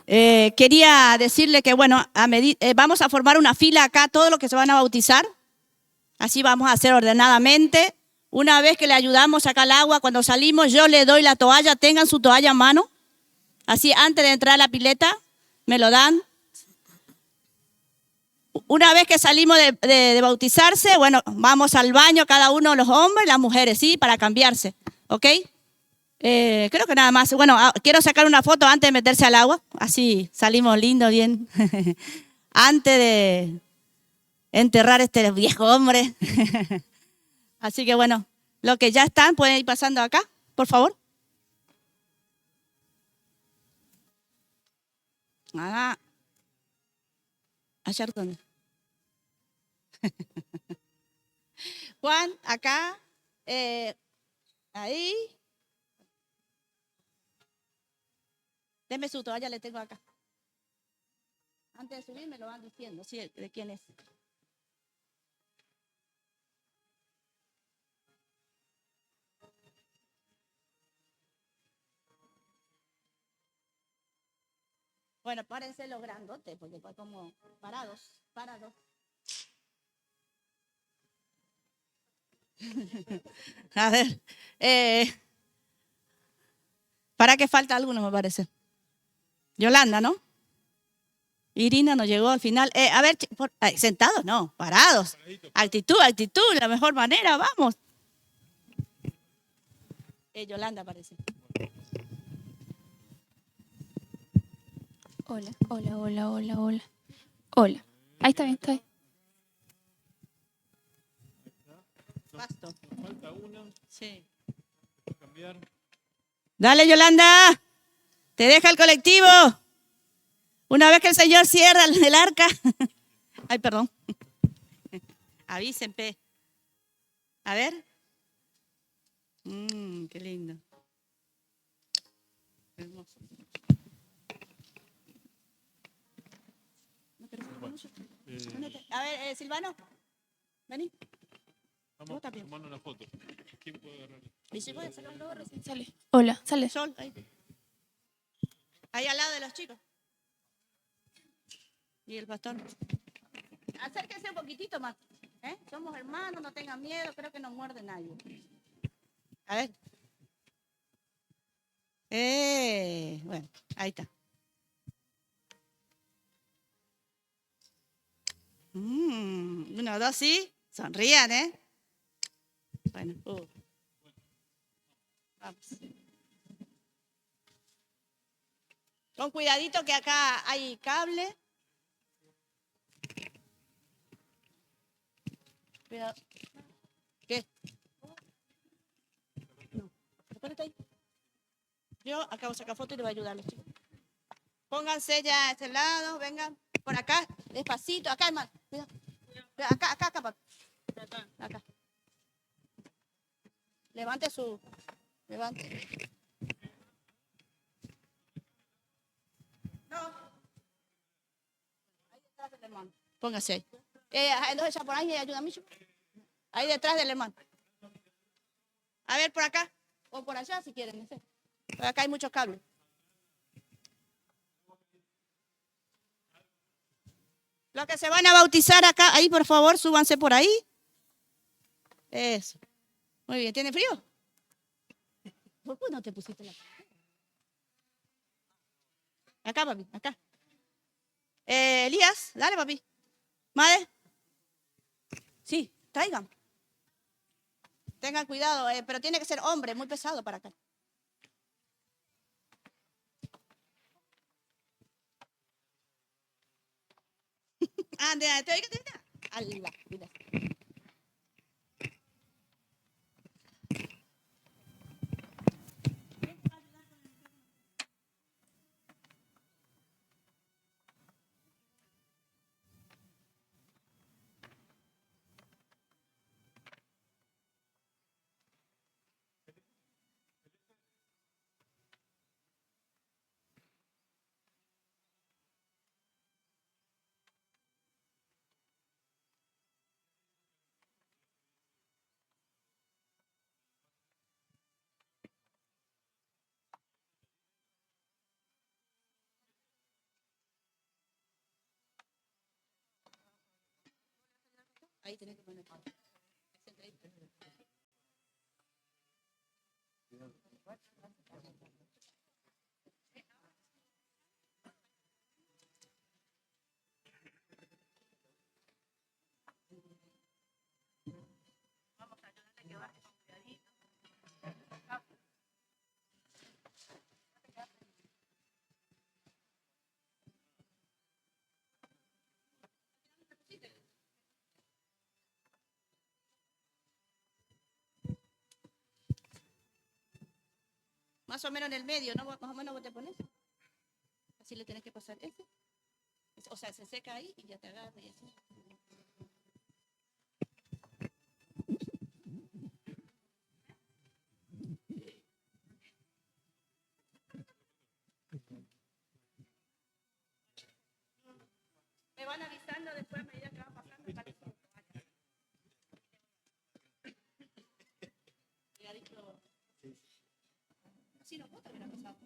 quería decirle que, bueno, vamos a formar una fila acá, todos los que se van a bautizar. Así vamos a hacer ordenadamente. Una vez que le ayudamos a sacar el agua, cuando salimos yo le doy la toalla, tengan su toalla a mano. Así antes de entrar a la pileta, me lo dan. Una vez que salimos de bautizarse, bueno, vamos al baño cada uno, los hombres y las mujeres, ¿sí? Para cambiarse, ¿ok? Creo que nada más. Bueno, quiero sacar una foto antes de meterse al agua. Así salimos lindo, bien. Antes de enterrar este viejo hombre. Así que bueno, los que ya están pueden ir pasando acá, por favor. Allá dónde. Juan, acá. Ahí. Deme su toalla, le tengo acá. Antes de subir me lo van diciendo, sí, de quién es. Bueno, párense los grandotes, porque fue como parados. A ver, para que falta alguno, me parece. Yolanda, ¿no? Irina nos llegó al final. A ver, sentados, no, parados. Actitud, la mejor manera, vamos. Yolanda parece. Hola. Hola. Ahí está bien, está bien. Pasto. Falta una. Sí. Cambiar. Dale, Yolanda. Te deja el colectivo. Una vez que el Señor cierra el arca. Ay, perdón. Avísenme. A ver. Qué lindo. Hermoso. A ver, Silvano. Vení. Vamos a tomar una foto. ¿Quién puede agarrar? ¿Y si puede sacar luego recién sale? Hola, sale. Sol, ahí. Ahí al lado de los chicos. Y el pastor. Acérquense un poquitito más. Somos hermanos, no tengan miedo, creo que no muerde nadie. A ver. Bueno, ahí está. Uno, dos, sí. Sonrían, ¿eh? Bueno, vamos. Con cuidadito que acá hay cable. Cuidado. ¿Qué? No. Ponete ahí. Yo acabo de sacar foto y le voy a ayudar a los chicos. Pónganse ya a este lado, vengan. Por acá, despacito. Acá, hermano. Cuidado. Acá, papi. Acá. Levante su... Levante. No. Ahí detrás del hermano. Póngase ahí. Entonces ya por ahí, ayúdame. Ahí detrás del hermano. A ver, por acá. O por allá si quieren, no sé. Por acá hay muchos cables. Los que se van a bautizar acá, ahí por favor, súbanse por ahí. Eso. Muy bien, ¿tiene frío? ¿Por qué no te pusiste la... Acá, papi, acá. Elías, dale, papi. Madre. Sí, traigan. Tengan cuidado, pero tiene que ser hombre, muy pesado para acá. Ande, te oigo, te oigo. Allah, mira. Ahí tenés que poner. Más o menos en el medio, ¿no? Más o menos vos te pones. Así le tenés que pasar este. O sea, se seca ahí y ya te agarra y así. Me van avisando después a medida que va pasando. Así no puedo hubiera pasado.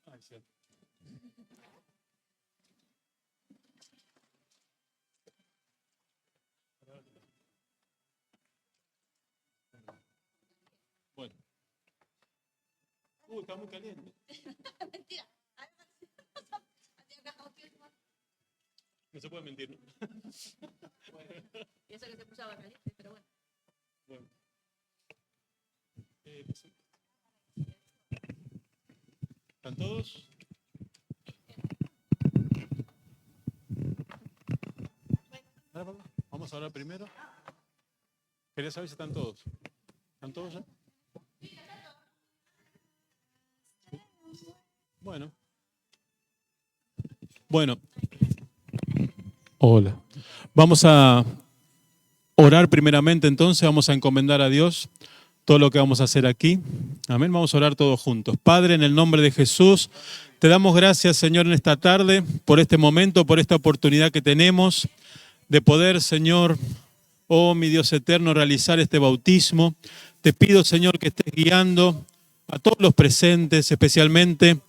Ah, es cierto. Bueno. Está muy caliente. Mentira. No se puede mentir, ¿no? Y eso que se puso caliente, pero bueno. Bueno. ¿Están todos? Vamos a hablar primero. Quería saber si están todos. ¿Están todos ya? Bueno. Bueno. Hola. Vamos a orar primeramente entonces, vamos a encomendar a Dios todo lo que vamos a hacer aquí. Amén, vamos a orar todos juntos. Padre, en el nombre de Jesús, te damos gracias, Señor, en esta tarde, por este momento, por esta oportunidad que tenemos de poder, Señor, oh mi Dios eterno, realizar este bautismo. Te pido, Señor, que estés guiando a todos los presentes, especialmente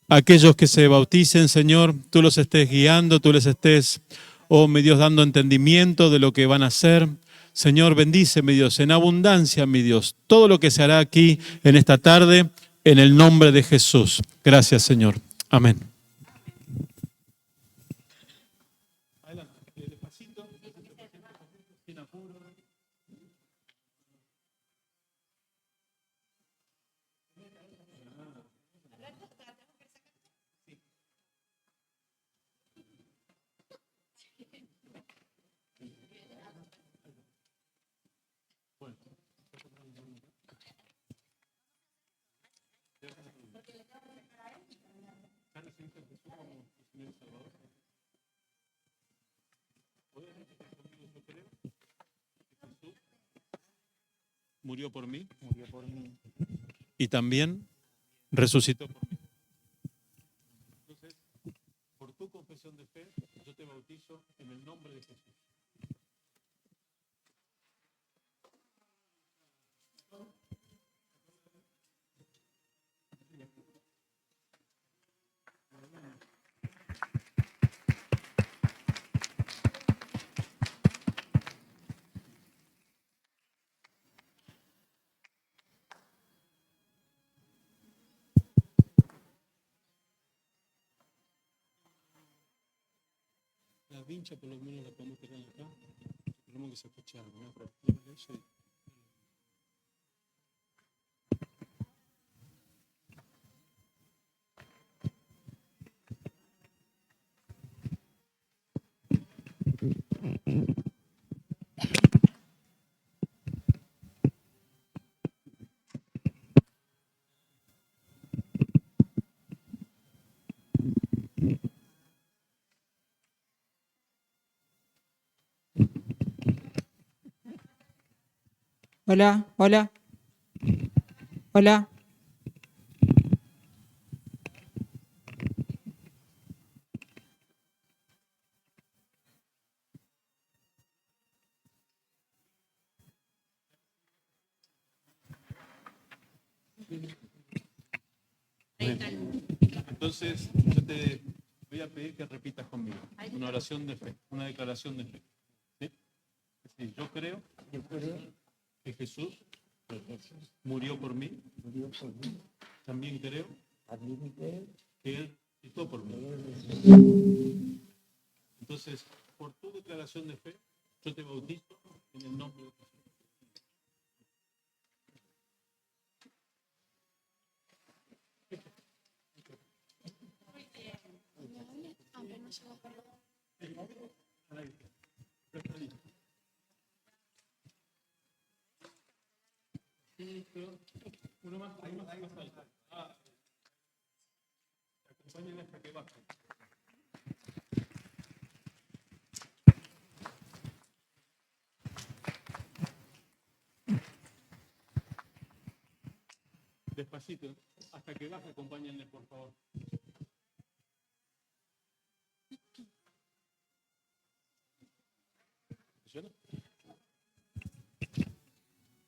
a aquellos que se bauticen, Señor, tú los estés guiando, tú les estés, oh mi Dios, dando entendimiento de lo que van a hacer. Señor, bendice, mi Dios, en abundancia, mi Dios. Todo lo que se hará aquí en esta tarde, en el nombre de Jesús. Gracias, Señor. Amén. Murió por mí. Y también resucitó por mí. Entonces, por tu confesión de fe, yo te bautizo en el nombre de Jesús. La vincha por lo menos la podemos tener acá. Tenemos que se escuche algo, ¿no? Eso y- Hola, hola. Hola. Entonces, yo te voy a pedir que repitas conmigo una oración de fe, una declaración de fe. ¿Sí? Es decir, yo creo que Jesús murió por mí. También creo que Él resucitó por mí. Entonces, por tu declaración de fe, yo te bautizo en el nombre de Jesús. Uno más, ahí más alto. Acompáñenme hasta que baje. Despacito, hasta que baje, acompáñenme, por favor. ¿Funciona?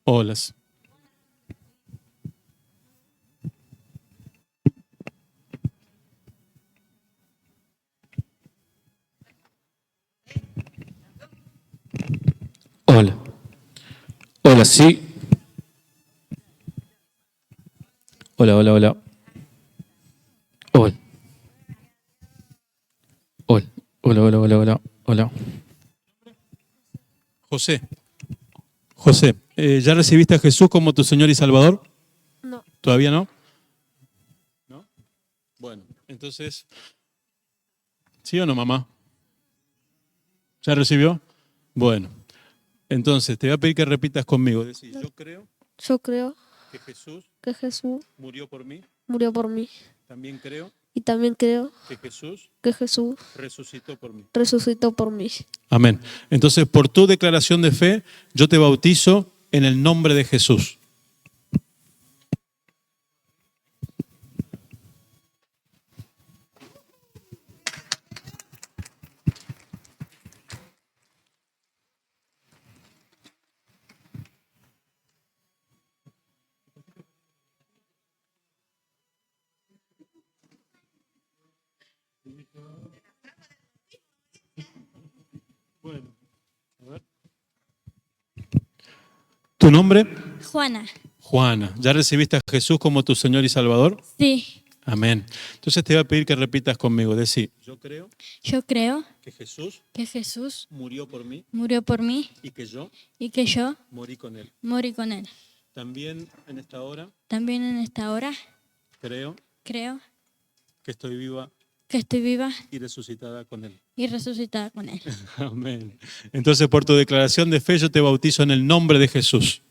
Hola. Hola. Hola, sí. Hola, hola, hola. Hola. Hola, hola, hola, hola, hola. Hola. José. José, ¿ya recibiste a Jesús como tu Señor y Salvador? No. ¿Todavía no? ¿No? Bueno, entonces, ¿sí o no, mamá? ¿Ya recibió? Bueno, entonces te voy a pedir que repitas conmigo. Es decir, yo creo Yo creo que Jesús que Jesús murió por mí. murió por mí. También creo Y también creo que Jesús que Jesús resucitó por mí. resucitó por mí. Amén. Entonces, por tu declaración de fe, yo te bautizo en el nombre de Jesús. Bueno, a ver. ¿Tu nombre? Juana, Juana, ¿ya recibiste a Jesús como tu Señor y Salvador? Sí, Amén. Entonces te voy a pedir que repitas conmigo. Decí, yo creo yo creo que Jesús que Jesús murió por mí murió por mí y que yo y que yo morí con Él. morí con Él. También en esta hora También en esta hora creo creo que estoy viva que estoy viva y resucitada con Él. y resucitada con Él. Amén. Entonces por tu declaración de fe yo te bautizo en el nombre de Jesús.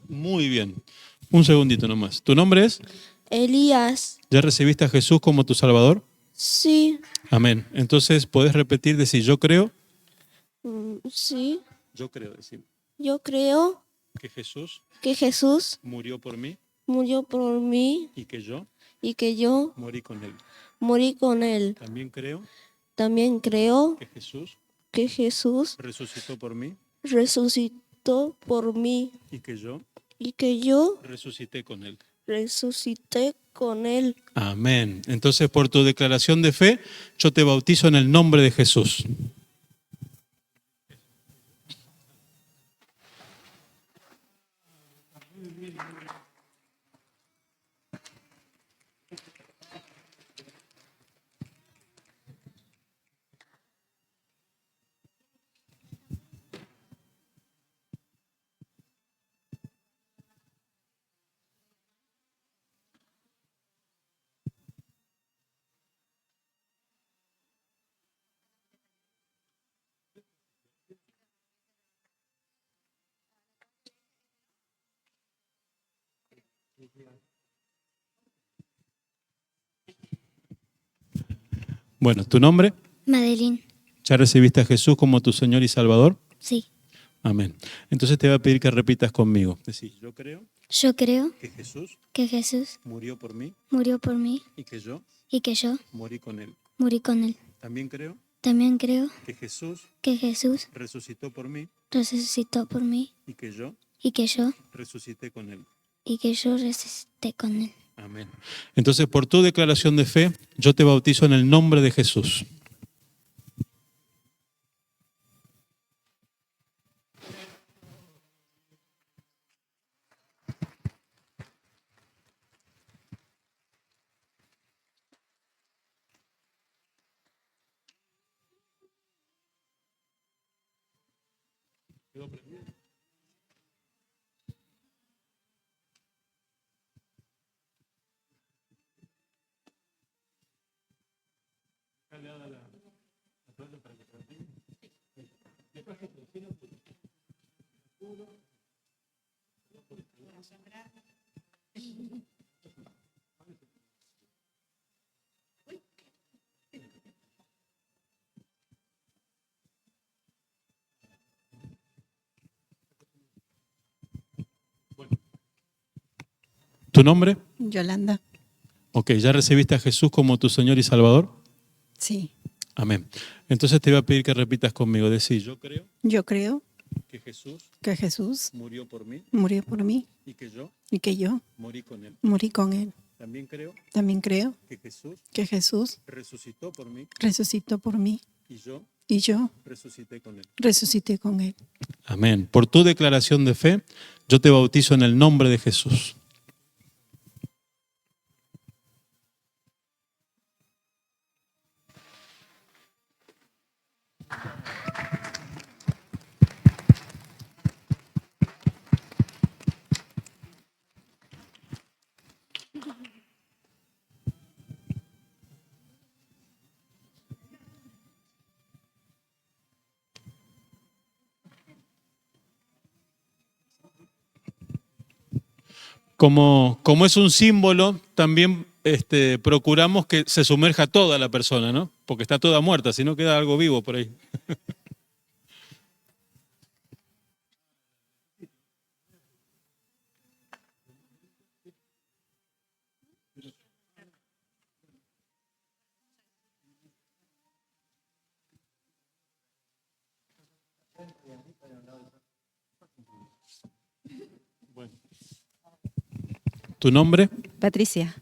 Muy bien. Un segundito nomás. ¿Tu nombre es? Elías. ¿Ya recibiste a Jesús como tu Salvador? Sí. Amén. Entonces podés repetir, decir, yo creo. Sí. Yo creo, decir, Yo creo que Jesús que Jesús murió por mí murió por mí y que yo y que yo morí con Él. morí con Él. También creo También creo que Jesús que Jesús resucitó por mí resucitó por mí y que yo y que yo resucité con Él. resucité con Él. Amén. Entonces, por tu declaración de fe, yo te bautizo en el nombre de Jesús. Bueno, ¿tu nombre? Madeline, ¿Ya recibiste a Jesús como tu Señor y Salvador? sí. Amén. Entonces te voy a pedir que repitas conmigo. Decís, yo creo Yo creo que Jesús que Jesús murió por mí murió por mí y que yo y que yo morí con Él. morí con Él. También creo También creo que Jesús que Jesús resucitó por mí resucitó por mí y que yo y que yo resucité con Él. resucité con Él. Amén. Entonces, por tu declaración de fe, yo te bautizo en el nombre de Jesús. ¿Tu nombre? Yolanda, Ok, ¿ya recibiste a Jesús como tu Señor y Salvador? sí. Amén. Entonces te voy a pedir que repitas conmigo. Decís, yo creo Yo creo que Jesús que Jesús murió por mí murió por mí y que yo y que yo morí con Él. morí con Él. También creo También creo que Jesús que Jesús resucitó por mí resucitó por mí y yo y yo resucité con Él. resucité con Él. Amén. Por tu declaración de fe, yo te bautizo en el nombre de Jesús. como es un símbolo, también procuramos que se sumerja toda la persona, ¿no? Porque está toda muerta, si no queda algo vivo por ahí. ¿Tu nombre? Patricia.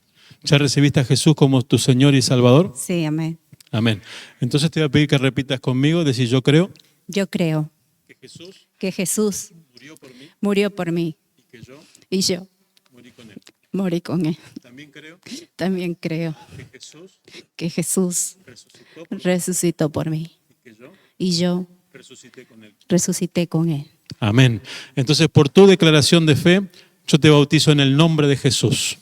¿Ya recibiste a Jesús como tu Señor y Salvador? Sí, amén. Amén. Entonces te voy a pedir que repitas conmigo, decir yo creo Yo creo que Jesús que Jesús murió por mí murió por mí y que yo y yo morí con Él. morí con Él. También creo También creo que Jesús que Jesús resucitó por mí resucitó por mí y que yo y yo resucité con Él. resucité con Él. Amén. Entonces, por tu declaración de fe, yo te bautizo en el nombre de Jesús.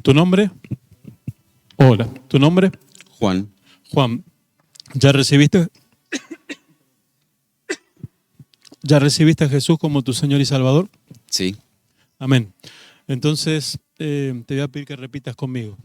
¿Tu nombre? Hola. ¿Tu nombre? Juan, Juan. ¿Ya recibiste a Jesús como tu Señor y Salvador? sí. Amén. Entonces, te voy a pedir que repitas conmigo.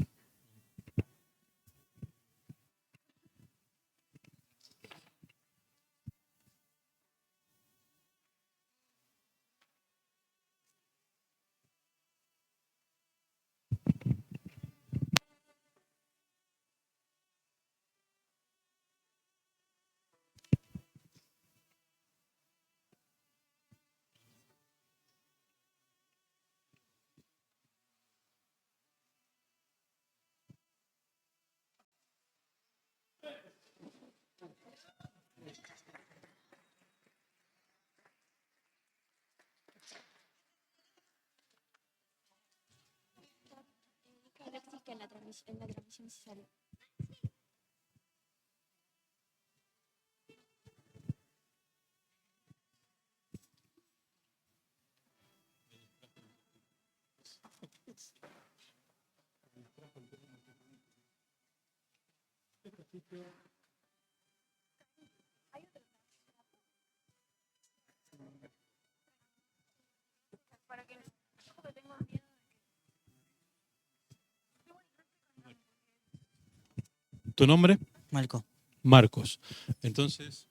¿Tu nombre? Marco, Marcos. Entonces,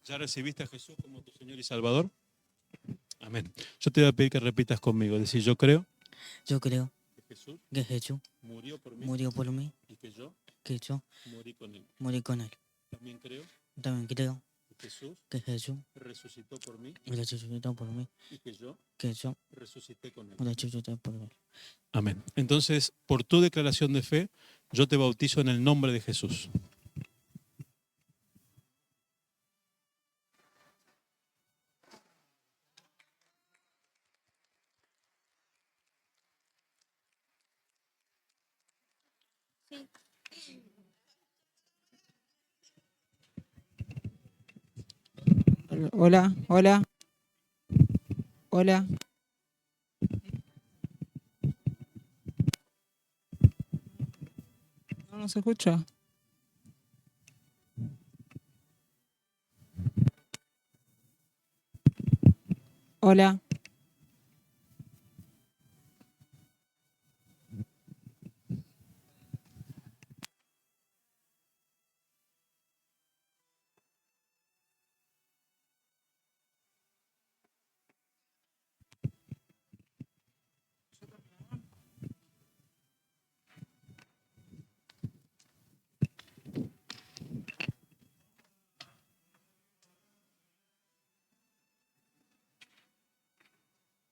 ¿ya recibiste a Jesús como tu Señor y Salvador? Amén. Yo te voy a pedir que repitas conmigo. Decir, yo creo yo creo que Jesús que Jesús murió por mí murió por mí y que yo que yo morí con Él. morí con Él. También creo También creo que Jesús que Jesús resucitó por mí resucitó por mí y que yo resucité con Él. resucité por Él. Amén. Entonces, por tu declaración de fe, yo te bautizo en el nombre de Jesús. Hola, hola. Hola. No se escucha. Hola.